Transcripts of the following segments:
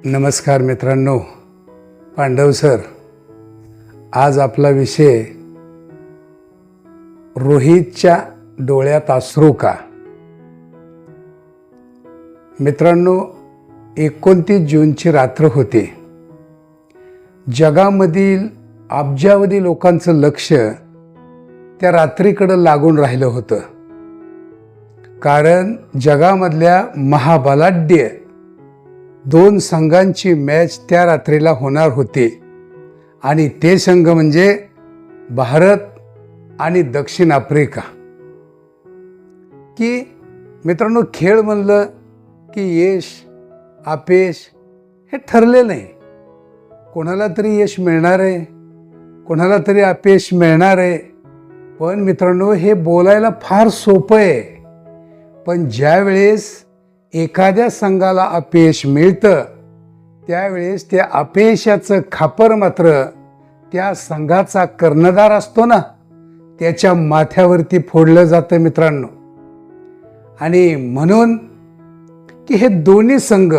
नमस्कार मित्रांनो, पांडव सर. आज आपला विषय रोहितच्या डोळ्यात अश्रू का. मित्रांनो, 29 जूनची रात्र होती. जगामधील अब्जावधी लोकांचं लक्ष त्या रात्रीकडे लागून राहिलं होतं. कारण जगामधल्या महाबलाढ्य 2 संघांची मॅच त्या रात्रीला होणार होती आणि ते संघ म्हणजे भारत आणि दक्षिण आफ्रिका. की मित्रांनो, खेळ म्हणलं की यश अपयश हे ठरलेलं आहे. कोणाला तरी यश मिळणार आहे, कोणाला तरी अपयश मिळणार आहे. पण मित्रांनो, हे बोलायला फार सोपं आहे, पण ज्यावेळेस एखाद्या संघाला अपयश मिळतं त्यावेळेस त्या अपयशाचं खापर मात्र त्या संघाचा कर्णधार असतो ना, त्याच्या माथ्यावरती फोडलं जातं मित्रांनो. आणि म्हणून की हे दोन्ही संघ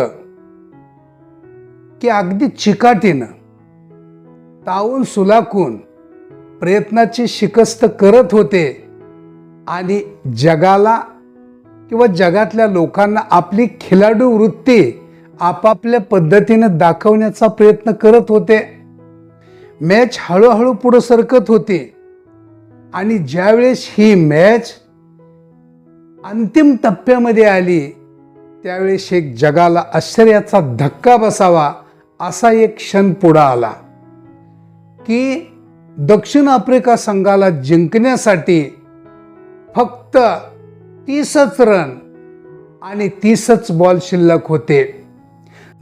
की अगदी चिकाटीनं तावून सुलाखून प्रयत्नाची शिकस्त करत होते आणि जगाला किंवा जगातल्या लोकांना आपली खिलाडू वृत्ती आपापल्या पद्धतीनं दाखवण्याचा प्रयत्न करत होते. मॅच हळूहळू पुढे सरकत होती आणि ज्यावेळेस ही मॅच अंतिम टप्प्यामध्ये आली त्यावेळेस एक जगाला आश्चर्याचा धक्का बसावा असा एक क्षण पुढे आला की दक्षिण आफ्रिका संघाला जिंकण्यासाठी फक्त 30च रन आणि 30च बॉल शिल्लक होते.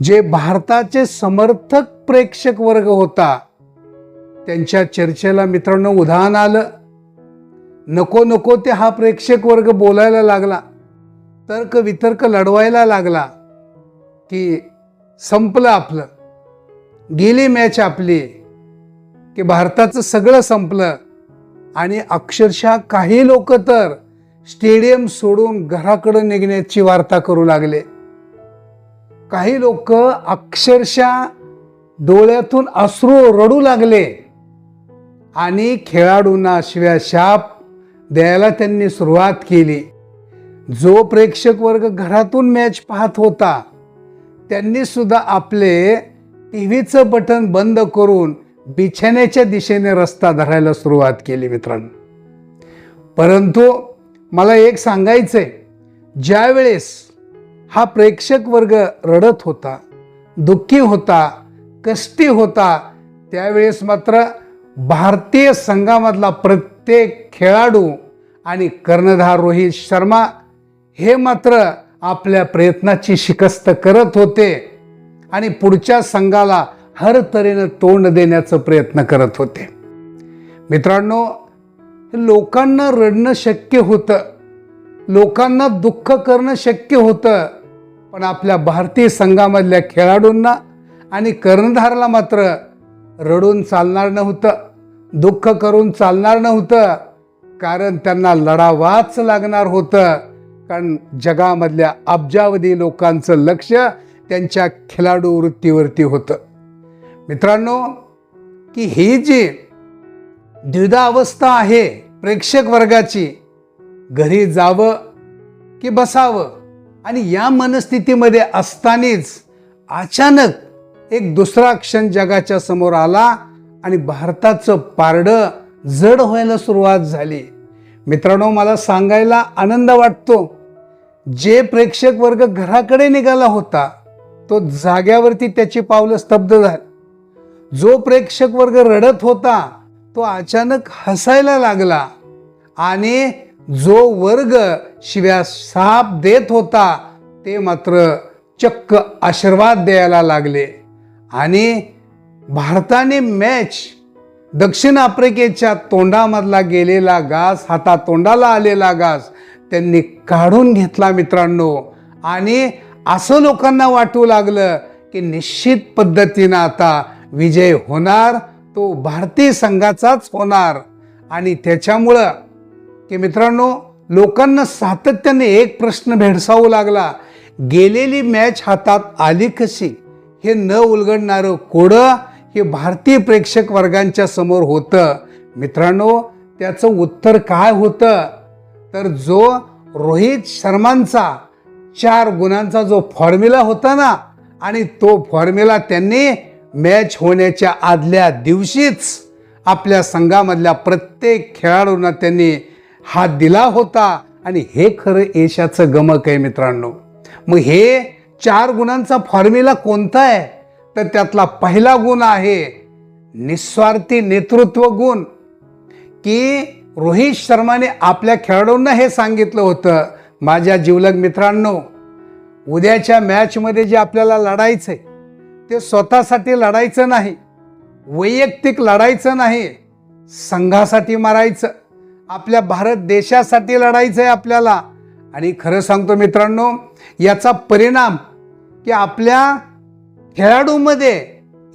जे भारताचे समर्थक प्रेक्षक वर्ग होता त्यांच्या चर्चेला मित्रांनो उधाण आलं. नको नको ते हा प्रेक्षक वर्ग बोलायला लागला, तर्क वितर्क लढवायला लागला की संपलं आपलं, गेली मॅच आपली, की भारताचं सगळं संपलं. आणि अक्षरशः काही लोक तर स्टेडियम सोडून घराकडे निघण्याची वार्ता करू लागले. काही लोक अक्षरशः डोळ्यातून अश्रू रडू लागले आणि खेळाडूंना शिव्याशाप द्यायला त्यांनी सुरुवात केली. जो प्रेक्षक वर्ग घरातून मॅच पाहत होता त्यांनी सुद्धा आपले टीव्हीचं बटन बंद करून बिछाण्याच्या दिशेने रस्ता धरायला सुरुवात केली मित्रांनो. परंतु मला एक सांगायचंय, ज्यावेळेस हा प्रेक्षक वर्ग रडत होता, दुःखी होता, कष्टी होता, त्यावेळेस मात्र भारतीय संघामधला प्रत्येक खेळाडू आणि कर्णधार रोहित शर्मा हे मात्र आपल्या प्रयत्नाची शिकस्त करत होते आणि पुढच्या संघाला हर तऱ्हेनं तोंड देण्याचा प्रयत्न करत होते. मित्रांनो, लोकांना रडणं शक्य होतं, लोकांना दुःख करणं शक्य होतं, पण आपल्या भारतीय संघामधल्या खेळाडूंना आणि कर्णधाराला मात्र रडून चालणार नव्हतं, दुःख करून चालणार नव्हतं. कारण त्यांना लढावाच लागणार होतं. कारण जगामधल्या अब्जावधी लोकांचं लक्ष त्यांच्या खिलाडू वृत्तीवरती होतं. मित्रांनो, की ही जी द्विधा अवस्था आहे प्रेक्षक वर्गाची, घरी जावं की बसावं, आणि या मनस्थितीमध्ये असतानाच अचानक एक दुसरा क्षण जगाच्या समोर आला आणि भारताचं पारडं जड व्हायला सुरुवात झाली. मित्रांनो, मला सांगायला आनंद वाटतो, जे प्रेक्षक वर्ग घराकडे निघाला होता तो जाग्यावरती त्याची पावलं स्तब्ध झाली. जो प्रेक्षक वर्ग रडत होता तो अचानक हसायला लागला आणि जो वर्ग शिव्या साप देत होता ते मात्र चक्क आशीर्वाद द्यायला लागले. आणि भारताने मॅच दक्षिण आफ्रिकेच्या तोंडामधला गेलेला घास, हातातोंडाला आलेला घास त्यांनी काढून घेतला मित्रांनो. आणि असं लोकांना वाटू लागलं की निश्चित पद्धतीनं आता विजय होणार, तो भारतीय संघाचाच होणार. आणि त्याच्यामुळं की मित्रांनो, लोकांना सातत्याने एक प्रश्न भेडसावू लागला, गेलेली मॅच हातात आली कशी, हे न उलगडणारं कोडं हे भारतीय प्रेक्षक वर्गांच्या समोर होतं. मित्रांनो, त्याचं उत्तर काय होतं तर जो रोहित शर्मांचा 4 गुणांचा जो फॉर्म्युला होता ना, आणि तो फॉर्म्युला त्यांनी मॅच होण्याच्या आदल्या दिवशीच आपल्या संघामधल्या प्रत्येक खेळाडूंना त्यांनी हा दिला होता. आणि हे खरं यशाचं गमक आहे मित्रांनो. मग हे 4 गुणांचा फॉर्म्युला कोणता आहे तर त्यातला पहिला गुण आहे निस्वार्थी नेतृत्व गुण. की रोहित शर्माने आपल्या खेळाडूंना हे सांगितलं होतं, माझ्या जिवलग मित्रांनो, उद्याच्या मॅचमध्ये जे आपल्याला लढायचंय ते स्वतःसाठी लढायचं नाही, वैयक्तिक लढायचं नाही, संघासाठी मारायचं, आपल्या भारत देशासाठी लढायचं आहे आपल्याला. आणि खरं सांगतो मित्रांनो, याचा परिणाम की आपल्या खेळाडूमध्ये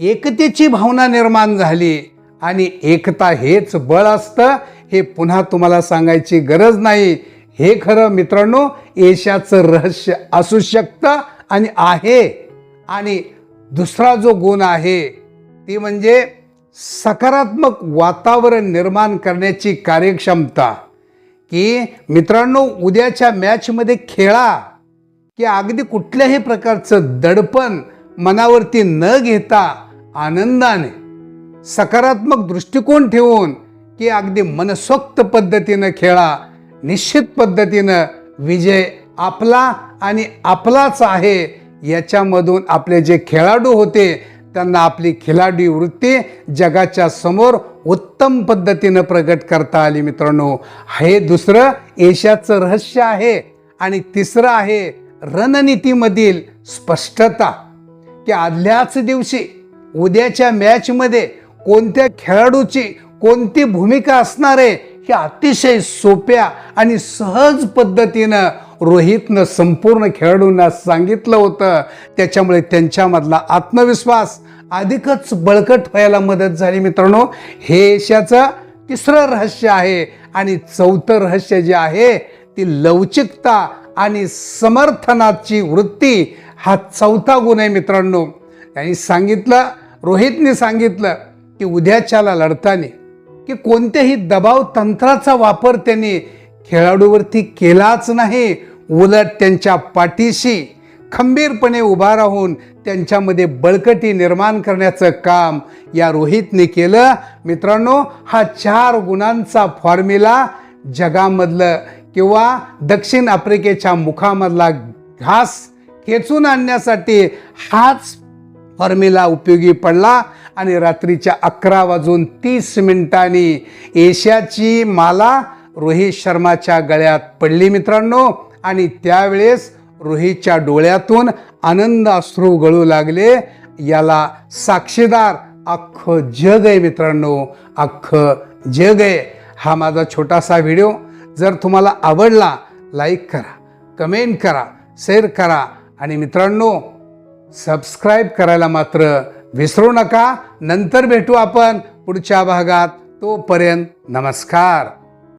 एकतेची भावना निर्माण झाली. आणि एकता हेच बळ असतं हे पुन्हा तुम्हाला सांगायची गरज नाही. हे खरं मित्रांनो यशाचं रहस्य असू शकतं आणि आहे. आणि दुसरा जो गुण आहे ती म्हणजे सकारात्मक वातावरण निर्माण करण्याची कार्यक्षमता. की मित्रांनो, उद्याच्या मॅचमध्ये खेळा की अगदी कुठल्याही प्रकारचं दडपण मनावरती न घेता आनंदाने सकारात्मक दृष्टिकोन ठेवून की अगदी मनसोक्त पद्धतीनं खेळा. निश्चित पद्धतीनं विजय आपला आणि आपलाच आहे. याच्यामधून आपले जे खेळाडू होते त्यांना आपली खिलाडी वृत्ती जगाच्या समोर उत्तम पद्धतीनं प्रगट करता आली. मित्रांनो, हे दुसरं यशाचं रहस्य आहे. आणि तिसरं आहे रणनीतीमधील स्पष्टता. की आदल्याच दिवशी उद्याच्या मॅचमध्ये कोणत्या खेळाडूची कोणती भूमिका असणार आहे हे अतिशय सोप्या आणि सहज पद्धतीनं रोहितनं संपूर्ण खेळाडूंना सांगितलं होतं. त्याच्यामुळे त्यांच्यामधला आत्मविश्वास अधिकच बळकट व्हायला मदत झाली. मित्रांनो, हे यशाचं तिसरं रहस्य आहे. आणि चौथं रहस्य जे आहे ती लवचिकता आणि समर्थनाची वृत्ती हा चौथा गुण आहे. मित्रांनो, त्यांनी सांगितलं, रोहितने सांगितलं की उद्याच्याला लढताना की कोणत्याही दबाव तंत्राचा वापर त्यांनी खेळाडूवरती केलाच नाही. उलट त्यांच्या पाठीशी खंबीरपणे उभा राहून त्यांच्यामध्ये बळकटी निर्माण करण्याचं काम या रोहितने केलं. मित्रांनो, हा 4 गुणांचा फॉर्म्युला जगामधलं किंवा दक्षिण आफ्रिकेच्या मुखामधला घास खेचून आणण्यासाठी हाच फॉर्म्युला उपयोगी पडला. आणि रात्रीच्या 11:30 एशियाची माला रोहित शर्माच्या गळ्यात पडली. मित्रांनो, आणि त्यावेळेस रोहितच्या डोळ्यातून आनंद अश्रू गळू लागले. याला साक्षीदार अख्खं जग आहे. मित्रांनो, अख्खं जग आहे. हा माझा छोटासा व्हिडिओ जर तुम्हाला आवडला, लाईक करा, कमेंट करा, शेअर करा. आणि मित्रांनो, सबस्क्राईब करायला मात्र विसरू नका. नंतर भेटू आपण पुढच्या भागात. तोपर्यंत नमस्कार.